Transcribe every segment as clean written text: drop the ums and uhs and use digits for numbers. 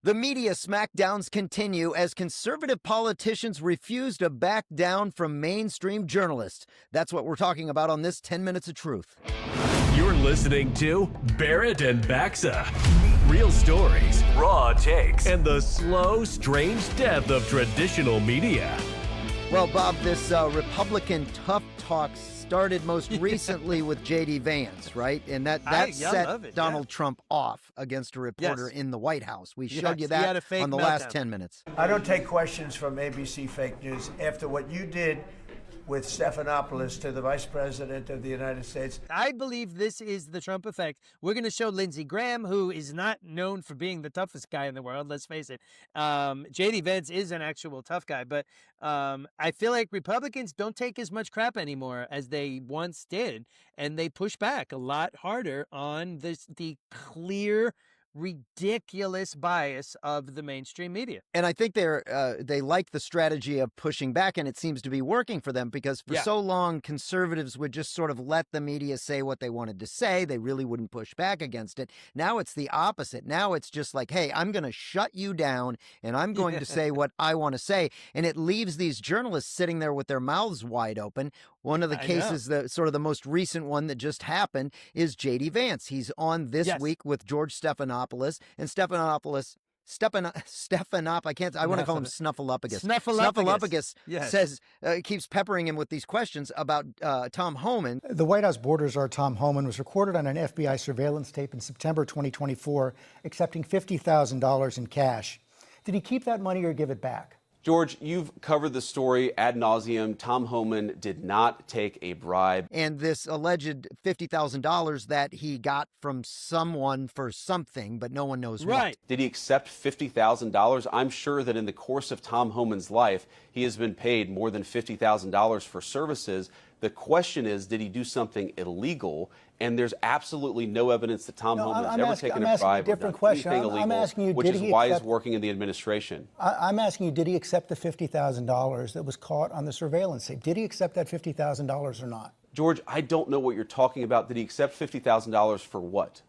The media smackdowns continue as conservative politicians refuse to back down from mainstream journalists. That's what we're talking about on this 10 Minutes of Truth. You're listening to Barrett and Baxa. Real stories, raw takes, and the slow, strange death of traditional media. Well, Bob, this Republican tough talk started most recently with J.D. Vance, right? And that set Donald Trump off against a reporter in the White House. We showed you that on the last 10 minutes. I don't take questions from ABC Fake News after what you did with Stephanopoulos to the Vice President of the United States. I believe this is the Trump effect. We're going to show Lindsey Graham, who is not known for being the toughest guy in the world, let's face it. J.D. Vance is an actual tough guy, but I feel like Republicans don't take as much crap anymore as they once did, and they push back a lot harder on the clear, ridiculous bias of the mainstream media. And I think they like the strategy of pushing back, and it seems to be working for them because for so long, conservatives would just sort of let the media say what they wanted to say. They really wouldn't push back against it. Now it's the opposite. Now it's just like, hey, I'm going to shut you down, and I'm going to say what I want to say. And it leaves these journalists sitting there with their mouths wide open. One of the cases, the most recent one that just happened, is J.D. Vance. He's on this week with George Stephanopoulos. And Stephanopoulos, I want to call him Snuffleupagus says, keeps peppering him with these questions about Tom Homan. The White House border czar Tom Homan was recorded on an FBI surveillance tape in September 2024, accepting $50,000 in cash. Did he keep that money or give it back? George, you've covered the story ad nauseum. Tom Homan did not take a bribe. And this alleged $50,000 that he got from someone for something, but no one knows what. Did he accept $50,000? I'm sure that in the course of Tom Homan's life, he has been paid more than $50,000 for services. The question is, did he do something illegal? And there's absolutely no evidence that Tom Homan has ever taken a bribe or done anything illegal, which is why he's working in the administration. I'm asking you, did he accept the $50,000 that was caught on the surveillance tape? Did he accept that $50,000 or not? George, I don't know what you're talking about. Did he accept $50,000 for what?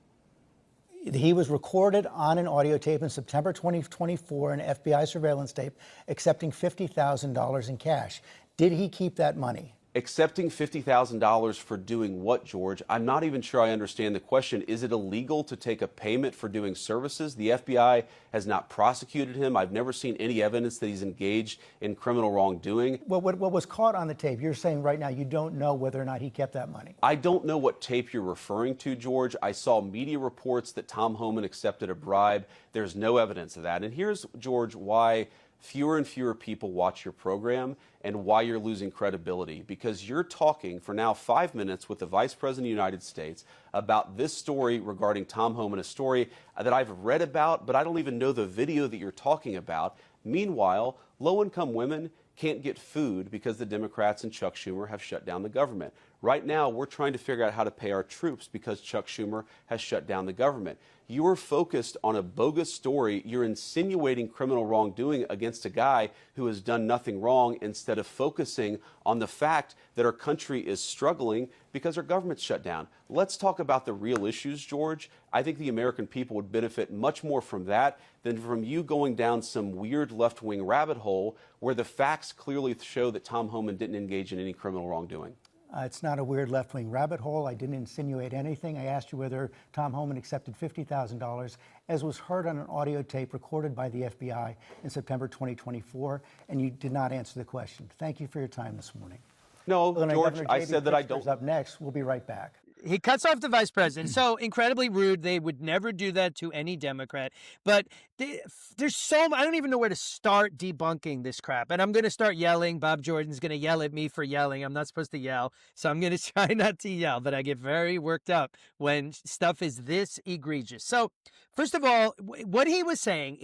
He was recorded on an audio tape in September 2024, an FBI surveillance tape, accepting $50,000 in cash. Did he keep that money? Accepting $50,000 for doing what, George? I'm not even sure I understand the question. Is it illegal to take a payment for doing services? The FBI has not prosecuted him. I've never seen any evidence that he's engaged in criminal wrongdoing. Well, what was caught on the tape, you're saying right now you don't know whether or not he kept that money. I don't know what tape you're referring to, George. I saw media reports that Tom Homan accepted a bribe. There's no evidence of that. And here's, George, why fewer and fewer people watch your program and why you're losing credibility. Because you're talking for now 5 minutes with the Vice President of the United States about this story regarding Tom Homan, a story that I've read about, but I don't even know the video that you're talking about. Meanwhile, low-income women can't get food because the Democrats and Chuck Schumer have shut down the government. Right now, we're trying to figure out how to pay our troops because Chuck Schumer has shut down the government. You're focused on a bogus story. You're insinuating criminal wrongdoing against a guy who has done nothing wrong instead of focusing on the fact that our country is struggling because our government's shut down. Let's talk about the real issues, George. I think the American people would benefit much more from that than from you going down some weird left-wing rabbit hole where the facts clearly show that Tom Homan didn't engage in any criminal wrongdoing. It's not a weird left-wing rabbit hole. I didn't insinuate anything. I asked you whether Tom Homan accepted $50,000, as was heard on an audio tape recorded by the FBI in September 2024, and you did not answer the question. Thank you for your time this morning. No, George, I said that I don't. Up next, we'll be right back. He cuts off the vice president. So incredibly rude. They would never do that to any Democrat. But there's I don't even know where to start debunking this crap. And I'm going to start yelling. Bob Jordan's going to yell at me for yelling. I'm not supposed to yell. So I'm going to try not to yell. But I get very worked up when stuff is this egregious. So first of all, what he was saying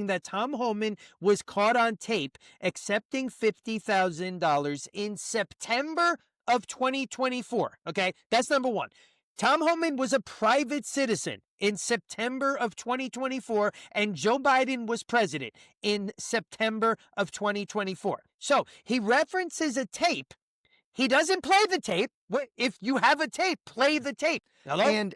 that Tom Homan was caught on tape accepting $50,000 in September of 2024. Okay, that's number one. Tom Homan was a private citizen in September of 2024, and Joe Biden was president in September of 2024. So he references a tape. He doesn't play the tape. If you have a tape, play the tape. Hello? And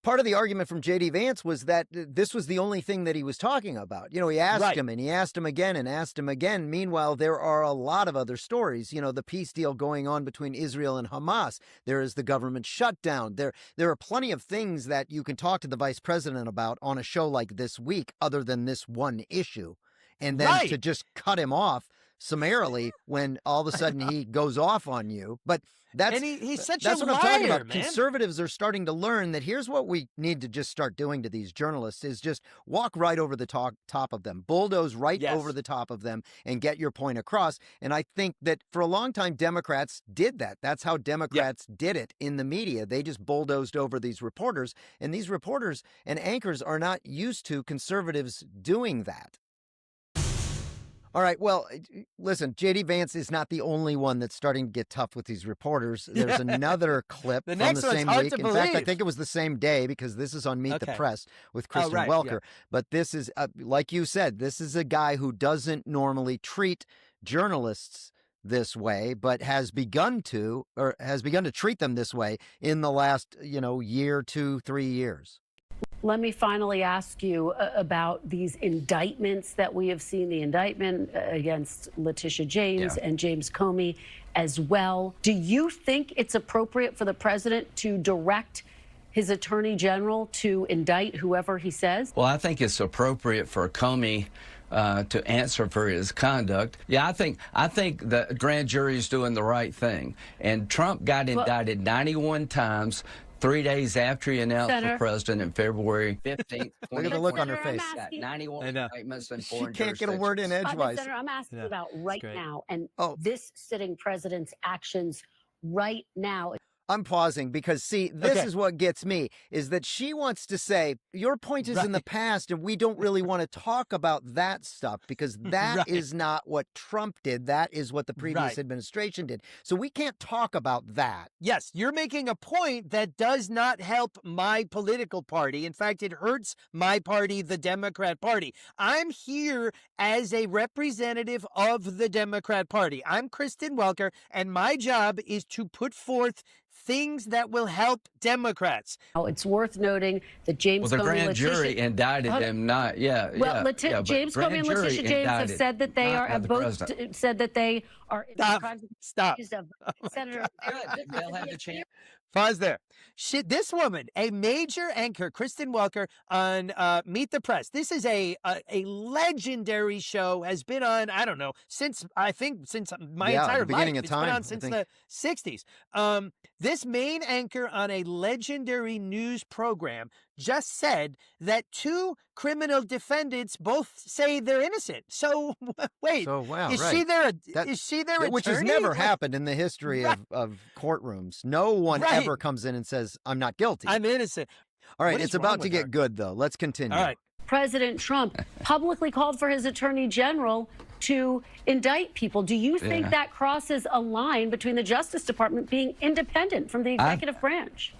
part of the argument from J.D. Vance was that this was the only thing that he was talking about. He asked him and he asked him again and asked him again. Meanwhile, there are a lot of other stories. The peace deal going on between Israel and Hamas. There is the government shutdown. There are plenty of things that you can talk to the vice president about on a show like This Week, other than this one issue. And then to just cut him off summarily when all of a sudden he goes off on you. But that's he's such that's a what I'm talking liar, about. man. Conservatives are starting to learn that here's what we need to just start doing to these journalists is just walk right over the top of them, bulldoze right over the top of them and get your point across. And I think that for a long time, Democrats did that. That's how Democrats did it in the media. They just bulldozed over these reporters, and these reporters and anchors are not used to conservatives doing that. All right. Well, listen, J.D. Vance is not the only one that's starting to get tough with these reporters. There's another clip from the same week. In fact, I think it was the same day because this is on Meet the Press with Kristen Welker. But this is, like you said, this is a guy who doesn't normally treat journalists this way, but has begun to treat them this way in the last, year, 2, 3 years. Let me finally ask you about these indictments that we have seen, the indictment against Letitia James and James Comey as well. Do you think it's appropriate for the president to direct his attorney general to indict whoever he says? Well, I think it's appropriate for Comey to answer for his conduct. Yeah, I think the grand jury is doing the right thing. And Trump got indicted 91 times. 3 days after he announced for president in February 15th. Look at the look on her face. 91 indictments and 4 She can't get a word in edgewise. Senator, I'm asking about right now and this sitting president's actions right now. I'm pausing because, see, this is what gets me, is that she wants to say, your point is in the past, and we don't really want to talk about that stuff because that is not what Trump did. That is what the previous administration did. So we can't talk about that. Yes, you're making a point that does not help my political party. In fact, it hurts my party, the Democrat Party. I'm here as a representative of the Democrat Party. I'm Kristen Welker, and my job is to put forth things that will help Democrats. Oh, it's worth noting that James Comey, the grand jury indicted them, not James Comey and Letitia James have said that they are both said that they are Stop. Senator, they'll have the chance. Pause there. This woman, a major anchor, Kristen Welker, on Meet the Press. This is a legendary show, has been on, I don't know, since my entire beginning life. Of time, it's been on since the 60s. This main anchor on a legendary news program just said that 2 criminal defendants both say they're innocent. So wait, is she their attorney? Which has never happened in the history of courtrooms. No one ever comes in and says, I'm not guilty. I'm innocent. All right, it's about to get good, though. Let's continue. All right. President Trump publicly called for his attorney general to indict people. Do you think that crosses a line between the Justice Department being independent from the executive branch?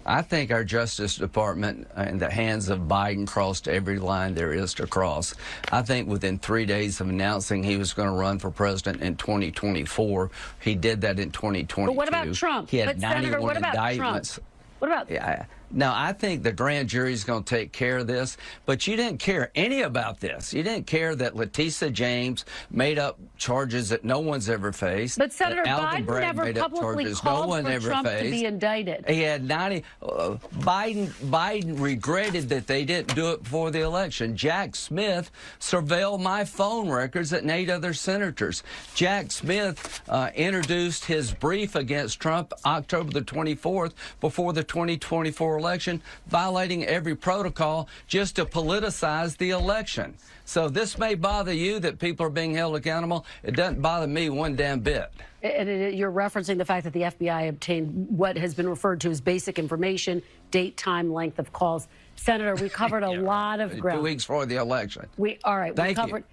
I think our Justice Department in the hands of Biden crossed every line there is to cross. I think within 3 days of announcing he was going to run for president in 2024, he did that in 2022. But what about Trump? He had but 91 Senator, what about indictments. Trump? What about? Yeah. Now, I think the grand jury is going to take care of this, but you didn't care any about this. You didn't care that Letitia James made up charges that no one's ever faced. But Senator Biden never publicly called for Trump to be indicted. He had 90. Biden regretted that they didn't do it before the election. Jack Smith surveilled my phone records and 8 other senators. Jack Smith introduced his brief against Trump October the 24th before the 2024 election, violating every protocol just to politicize the election. So this may bother you that people are being held accountable. It doesn't bother me one damn bit. And you're referencing the fact that the FBI obtained what has been referred to as basic information, date, time, length of calls. Senator, we covered a lot of ground. 2 weeks before the election. Thank you.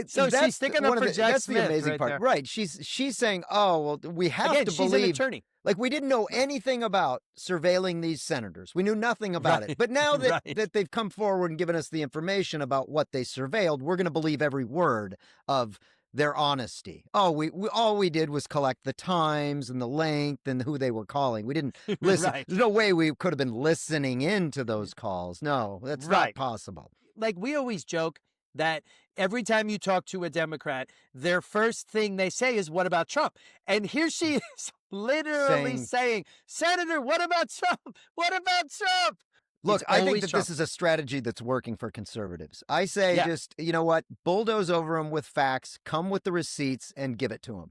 So she's sticking up for Jack That's Smith the amazing right part. there. Right. She's saying, oh, well, we have to she's believe. an attorney. Like, we didn't know anything about surveilling these senators. We knew nothing about it. But now that they've come forward and given us the information about what they surveilled, we're going to believe every word of their honesty. Oh, we all we did was collect the times and the length and who they were calling. We didn't listen. Right. There's no way we could have been listening into those calls. No, that's not possible. Like, we always joke that every time you talk to a Democrat, their first thing they say is, what about Trump? And here she is literally saying, Senator, what about Trump? What about Trump? Look, I think that this is a strategy that's working for conservatives. I say just, you know what, bulldoze over them with facts, come with the receipts, and give it to them.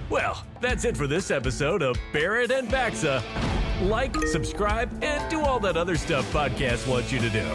Well, that's it for this episode of Barrett and Baxa. Like, subscribe, and do all that other stuff podcasts want you to do.